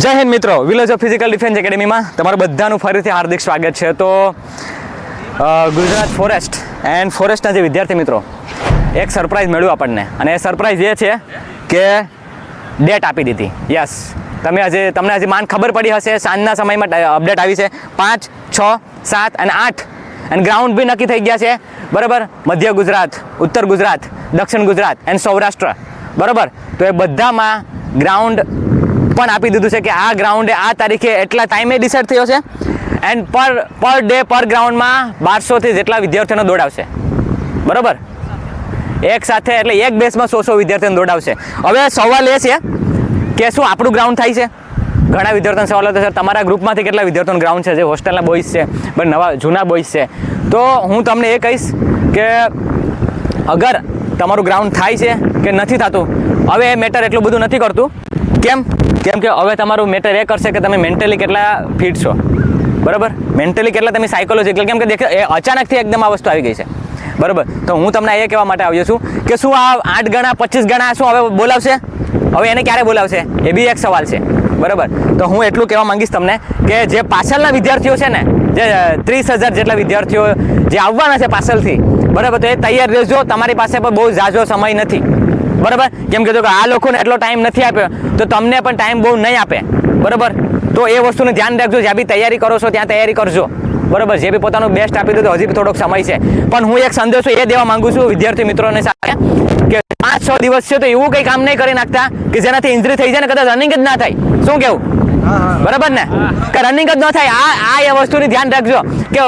જય હિન્દ મિત્રો, village of physical defence એકેડમીમાં તમારું બધાનું ફરીથી હાર્દિક સ્વાગત છે. તો ગુજરાત ફોરેસ્ટ એન્ડ ફોરેસ્ટના જે વિદ્યાર્થી મિત્રો એક સરપ્રાઈઝ મળ્યું આપણને, અને એ સરપ્રાઈઝ એ છે કે ડેટ આપી દીધી. યસ, તમને હજી માન ખબર પડી હશે, સાંજના સમયમાં અપડેટ આવી છે. 5, 6, 7 અને 8 અને ગ્રાઉન્ડ બી નક્કી થઈ ગયા છે. બરાબર, મધ્ય ગુજરાત, ઉત્તર ગુજરાત, દક્ષિણ ગુજરાત એન્ડ સૌરાષ્ટ્ર. બરાબર, તો એ બધામાં ગ્રાઉન્ડ પણ આપી દીધું છે કે આ ગ્રાઉન્ડે આ તારીખે એટલા ટાઈમે ડિસાઇડ થયો છે. એન્ડ પર ડે પર ગ્રાઉન્ડમાં 1200થી જેટલા વિદ્યાર્થીઓને દોડાવશે. બરાબર, એક સાથે એટલે એક બેસમાં 100 વિદ્યાર્થીઓને દોડાવશે. હવે સવાલ એ છે કે શું આપણું ગ્રાઉન્ડ થાય છે? ઘણા વિદ્યાર્થીઓને સવાલ હતો, સર તમારા ગ્રુપમાંથી કેટલા વિદ્યાર્થીઓનું ગ્રાઉન્ડ છે, જે હોસ્ટેલના બોಯ್સ છે, પણ નવા જૂના બોಯ್સ છે? તો હું તમને એ કહીશ કે અગર તમારું ગ્રાઉન્ડ થાય છે કે નથી થતું, હવે એ મેટર એટલું બધું નથી કરતું. કેમ કે હવે તમારું મેટર એ કરશે કે તમે મેન્ટલી કેટલા ફિટ છો. બરાબર, મેન્ટલી કેટલા તમે સાયકોલોજીકલ, કેમ કે એ અચાનકથી એકદમ આ વસ્તુ આવી ગઈ છે. બરાબર, તો હું તમને એ કહેવા માટે આવ્યો છું કે શું આ 8 ગણા 25 ગણા શું હવે બોલાવશે? હવે એને ક્યારે બોલાવશે એ બી એક સવાલ છે. બરાબર, તો હું એટલું કહેવા માંગીશ તમને કે જે પાછળના વિદ્યાર્થીઓ છે ને, જે 30,000 જેટલા વિદ્યાર્થીઓ જે આવવાના છે પાછળથી, બરાબર, તો એ તૈયાર રહેજો. તમારી પાસે પણ બહુ ઝાઝો સમય નથી. બરાબર, કેમ કે જો આ લોકોને એટલો ટાઈમ નથી આપ્યો તો તમને પણ ટાઈમ બહુ નહીં આપે. બરાબર, તો એ વસ્તુનું ધ્યાન રાખજો. જ્યાં બી તૈયારી કરો છો ત્યાં તૈયારી કરજો. બરાબર, જે બી પોતાનું બેસ્ટ આપી દો, તો હજી થોડોક સમય છે. પણ હું એક સંદેશો એ દેવા માંગુ છું વિદ્યાર્થી મિત્રોને સાથે કે 5-6 દિવસ છે તો એવું કંઈ કામ નહીં કરી નાખતા કે જેનાથી ઇન્જરી થઈ જાય ને કદાચ રનિંગ જ ના થાય. શું કેવું? બરાબર ને, કે રનિંગ જ ન થાય. આ એ વસ્તુની ધ્યાન રાખજો કે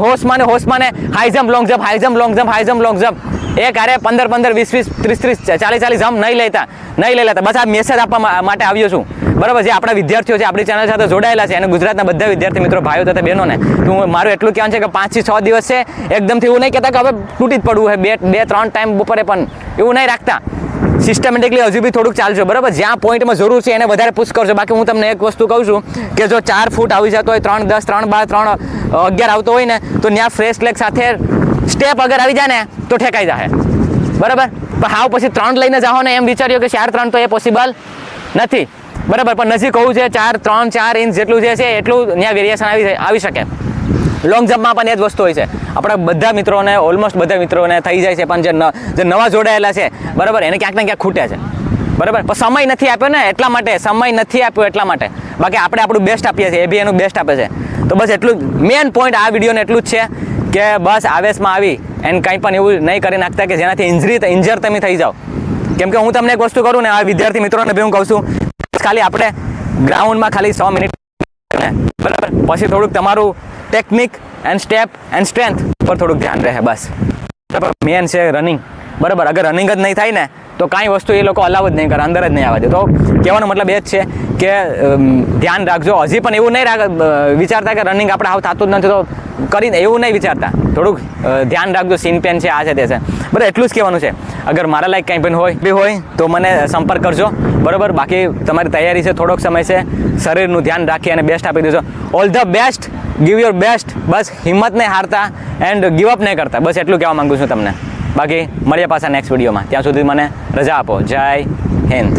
હોશમાં ને high jump long jump, high jump long jump, high jump long jump, એ ક્યારે 15-15, 20-20, 30-30, 40-40 જમ્પ નહીં લેતા. બસ આ મેસેજ આપવા માટે આવ્યો છું. બરાબર, જે આપણા વિદ્યાર્થીઓ છે, આપણી ચેનલ સાથે જોડાયેલા છે, અને ગુજરાતના બધા વિદ્યાર્થી મિત્રો, ભાઈઓ તથા બહેનોને તો મારું એટલું કહેવાનું છે કે 5 થી 6 દિવસ છે. એકદમથી એવું નહીં કહેતા કે હવે તૂટી જ પડવું છે 2-3 ટાઈમ બપોરે, પણ એવું નહીં રાખતા. સિસ્ટમેટિકલી હજુ બી થોડુંક ચાલજો. બરાબર, જ્યાં પોઈન્ટમાં જરૂર છે એને વધારે પુશ કરજો. બાકી હું તમને એક વસ્તુ કહું છું કે જો 4 ફૂટ આવી જતો હોય, 3, 10, 3, 12, 3, 11 આવતો હોય ને, તો ત્યાં ફ્રેશ લેગ સાથે સ્ટેપ અગર આવી જાય ને તો ઠેકાઈ જાય. બરાબર, પણ હાવ પછી 3 લઈને જાઓ ને એમ વિચાર્યો કે 4-3 તો એ પોસિબલ નથી. બરાબર, પણ નજીક હોવું છે 4 ઇંચ જેટલું જે છે એટલું ત્યાં વેરિએશન આવી શકે. લોંગ જમ્પમાં પણ એ જ વસ્તુ હોય છે. આપણા બધા મિત્રોને, ઓલમોસ્ટ બધા મિત્રોને થઈ જાય છે, પણ જે નવા જોડાયેલા છે, બરાબર, એને ક્યાંક ને ક્યાંક ખૂટે છે. બરાબર, પણ સમય નથી આપ્યો ને એટલા માટે. બાકી આપણે આપણું બેસ્ટ આપીએ છીએ, એ બી એનું બેસ્ટ આપે છે. તો બસ એટલું મેઇન પોઈન્ટ આ વિડીયોને એટલું જ છે કે બસ આવેશમાં આવી એન્ડ કંઈ પણ એવું નહીં કરી નાખતા કે જેનાથી ઇન્જર તમે થઈ જાઓ. કેમ કે હું તમને એક વસ્તુ કરું ને, આ વિદ્યાર્થી મિત્રોને બી હું કહું છું, ખાલી આપણે ગ્રાઉન્ડમાં ખાલી 100 મિનિટ, બરાબર, પછી થોડુંક તમારું technique and step and strength પર થોડુંક ધ્યાન રહે. બસ, બરાબર, મેન છે રનિંગ. બરાબર, અગર રનિંગ જ નહીં થાય ને તો કાંઈ વસ્તુ એ લોકો અલાવ જ નહીં કરે, અંદર જ નહીં આવવા દે. તો કહેવાનો મતલબ એ જ છે કે ધ્યાન રાખજો. હજી પણ એવું નહીં વિચારતા કે રનિંગ આપણે હાવ થતું જ નથી તો કરીને એવું નહીં વિચારતા. થોડુંક ધ્યાન રાખજો. સીન પેન છે, આ છે, તે છે. બરાબર, એટલું જ કહેવાનું છે. અગર મારા લાયક કંઈ પણ હોય તો મને સંપર્ક કરજો. બરાબર, બાકી તમારી તૈયારી છે, થોડોક સમય છે, શરીરનું ધ્યાન રાખી અને બેસ્ટ આપી દેજો. All the best, give your best. બસ હિંમત નહીં હારતા એન્ડ ગીવ અપ નહીં કરતા. બસ એટલું કહેવા માંગુ છું તમને. બાકી મળીએ પાછા નેક્સ્ટ વિડીયોમાં. ત્યાં સુધી મને રજા આપો. જય હિન્દ.